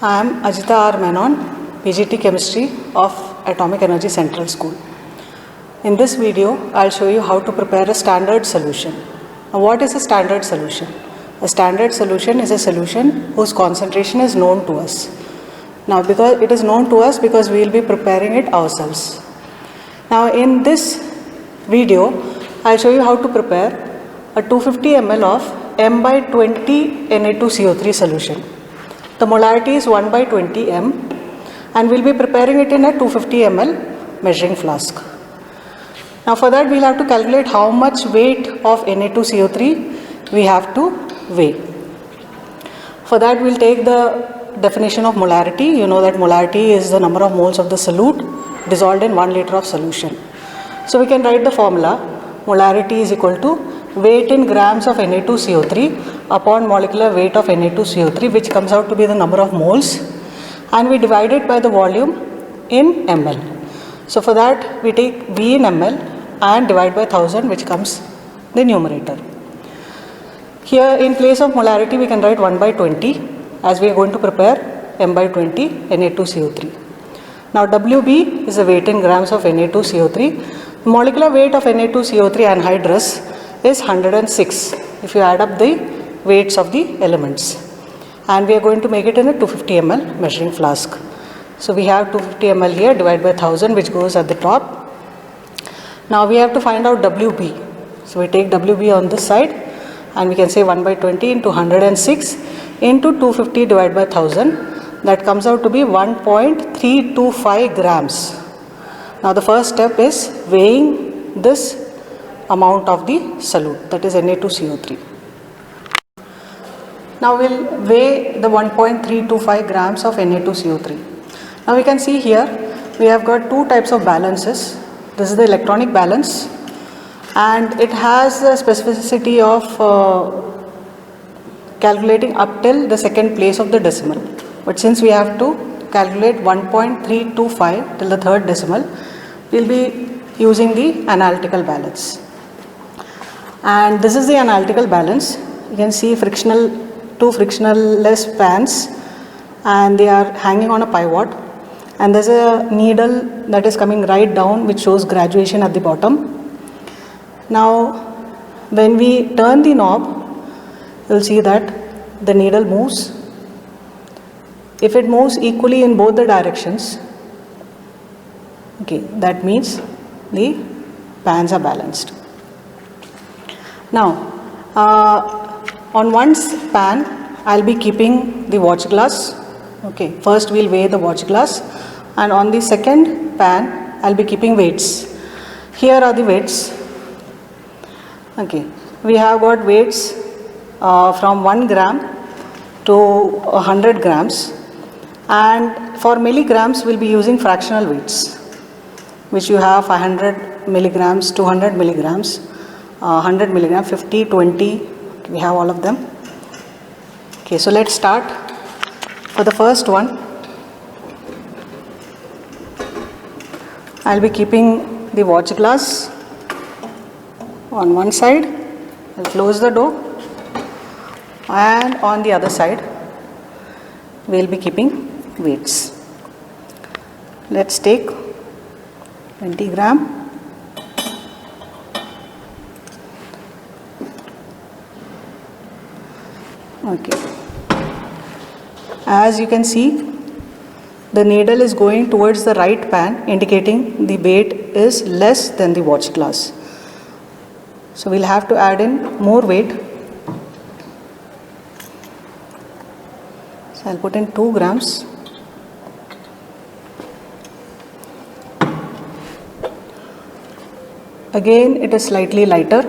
I am Ajita R. Menon, PGT Chemistry of Atomic Energy Central School. In this video, I'll show you how to prepare a standard solution. Now, what is a standard solution? A standard solution is a solution whose concentration is known to us. Now, because it is known to us because we will be preparing it ourselves. Now, in this video, I'll show you how to prepare a 250 ml of m by 20 Na2CO3 solution. The molarity is 1 by 20 m and we'll be preparing it in a 250 ml measuring flask. Now for that we'll have to calculate how much weight of Na2CO3 we have to weigh. For that we'll take the definition of molarity. You know that molarity is the number of moles of the solute dissolved in 1 liter of solution. So we can write the formula. Molarity is equal to weight in grams of Na2CO3 upon molecular weight of Na2CO3, which comes out to be the number of moles, and we divide it by the volume in ml. So for that we take V in ml and divide by 1000, which comes the numerator. Here in place of molarity we can write 1 by 20 as we are going to prepare m by 20 Na2CO3. Now Wb is the weight in grams of Na2CO3. Molecular weight of Na2CO3 anhydrous is 106 if you add up the weights of the elements, and we are going to make it in a 250 ml measuring flask. So we have 250 ml here, divided by 1000, which goes at the top. Now we have to find out Wb. So we take Wb on this side and we can say 1 by 20 into 106 into 250 divided by 1000. That comes out to be 1.325 grams. Now the first step is weighing this amount of the solute, that is Na2CO3. Now we'll weigh the 1.325 grams of Na2CO3. Now we can see here we have got two types of balances. This is the electronic balance and it has a specificity of calculating up till the second place of the decimal. But since we have to calculate 1.325 till the third decimal, we'll be using the analytical balance. And this is the analytical balance. You can see two frictionless pans, and they are hanging on a pivot, and there's a needle that is coming right down which shows graduation at the bottom. Now when we turn the knob, you'll see that the needle moves. If it moves equally in both the directions, okay, that means the pans are balanced. Now on one pan I'll be keeping the watch glass. Okay, first we'll weigh the watch glass, and on the second pan I'll be keeping weights. Here are the weights. Okay, we have got weights from 1 gram to 100 grams, and for milligrams we'll be using fractional weights, which you have 500 milligrams, 200 milligrams, 100 milligrams, 50, 20, we have all of them. Okay, so let's start. For the first one, I'll be keeping the watch glass on one side. I'll close the door, and on the other side we'll be keeping weights. Let's take 20 gram. Okay. As you can see, the needle is going towards the right pan, indicating the weight is less than the watch glass. So we'll have to add in more weight. So I'll put in 2 grams. Again, it is slightly lighter.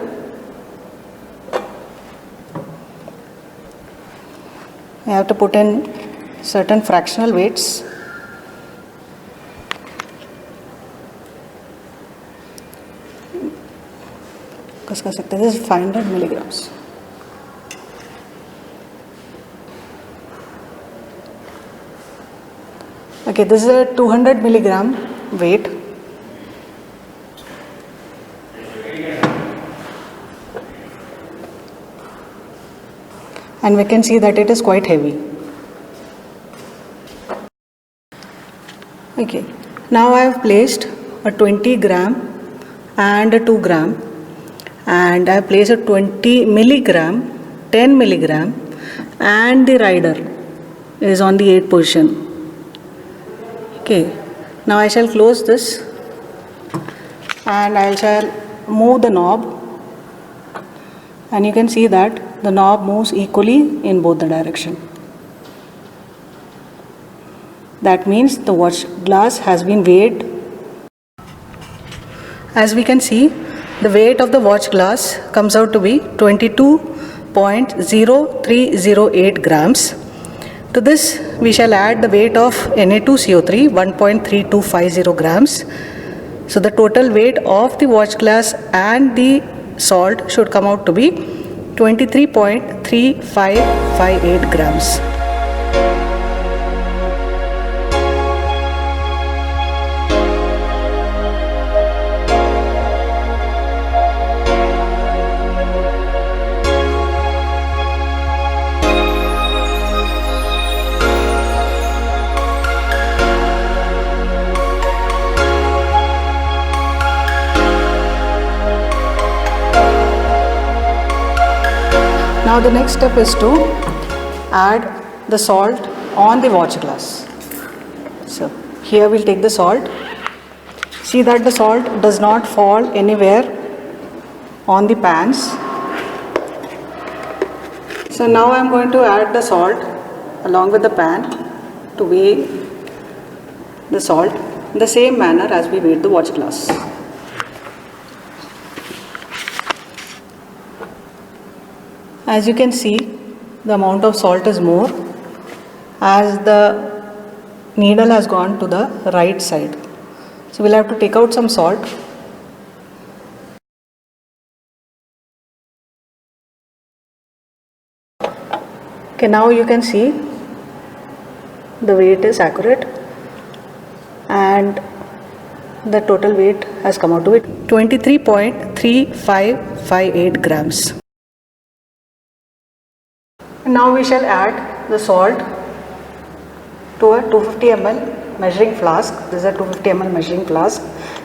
I have to put in certain fractional weights. This is 500 milligrams. Okay, this is a 200 milligram weight. and we can see that it is quite heavy. Okay, now I have placed a 20 gram and a 2 gram, and I have placed a 20 milligram, 10 milligram, and the rider is on the 8th position. Okay, now I shall close this and I shall move the knob, and you can see that the knob moves equally in both the direction. That means the watch glass has been weighed. As we can see, the weight of the watch glass comes out to be 22.0308 grams. To this we shall add the weight of Na2CO3, 1.3250 grams. So the total weight of the watch glass and the salt should come out to be 23.3558 grams. Now the next step is to add the salt on the watch glass. So here we'll take the salt. See that the salt does not fall anywhere on the pans. So now I am going to add the salt along with the pan to weigh the salt in the same manner as we weighed the watch glass. As you can see, the amount of salt is more as the needle has gone to the right side. So we'll have to take out some salt. Okay, now you can see the weight is accurate and the total weight has come out to be 23.3558 grams. Now we shall add the salt to a 250 ml measuring flask. This is a 250 ml measuring flask.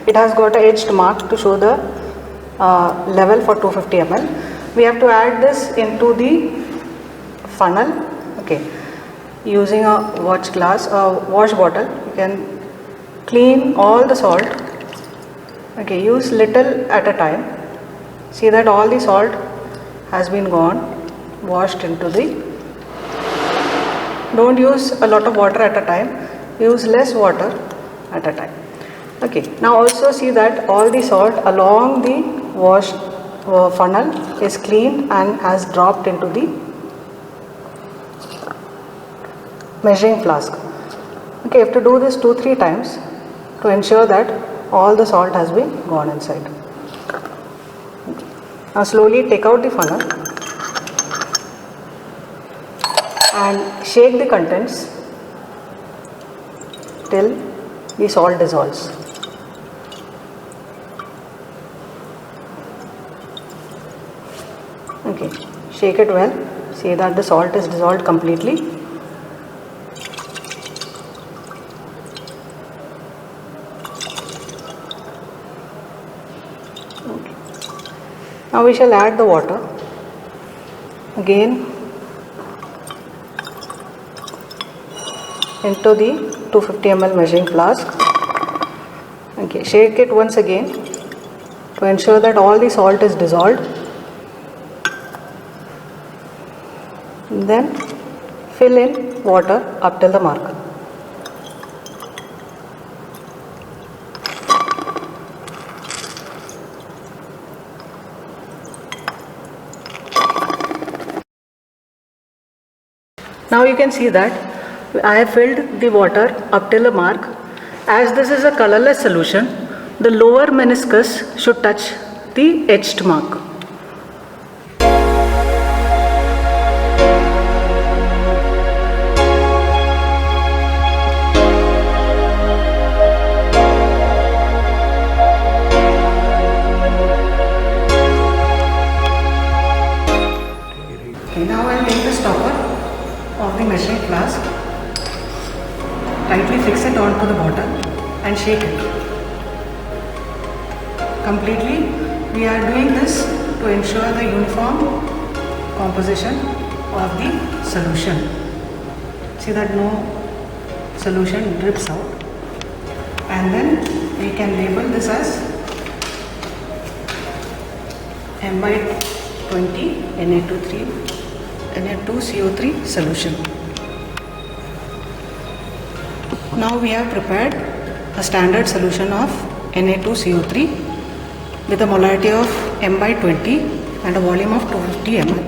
It has got an edged mark to show the level for 250 ml. We have to add this into the funnel. Okay, using a wash bottle, you can clean all the salt. Okay, use little at a time. See that all the salt has been washed into the. Don't use a lot of water at a time, use less water at a time. Okay, now also see that all the salt along the wash funnel is cleaned and has dropped into the measuring flask. Okay, you have to do this 2-3 times to ensure that all the salt has been gone inside. Okay. Now slowly take out the funnel and shake the contents till the salt dissolves. Okay, shake it well, see that the salt is dissolved completely. Okay. Now we shall add the water again into the 250 ml measuring flask. Okay, shake it once again to ensure that all the salt is dissolved. Then fill in water up till the mark. Now you can see that I have filled the water up till the mark. As this is a colorless solution, the lower meniscus should touch the etched mark. Okay, now I will take the stopper of the measuring flask tightly fix it onto the bottle and shake it completely. We are doing this to ensure the uniform composition of the solution. See that no solution drips out, and then we can label this as M/20 Na2CO3 solution. Now we have prepared a standard solution of Na2CO3 with a molarity of M/20 and a volume of 250 ml.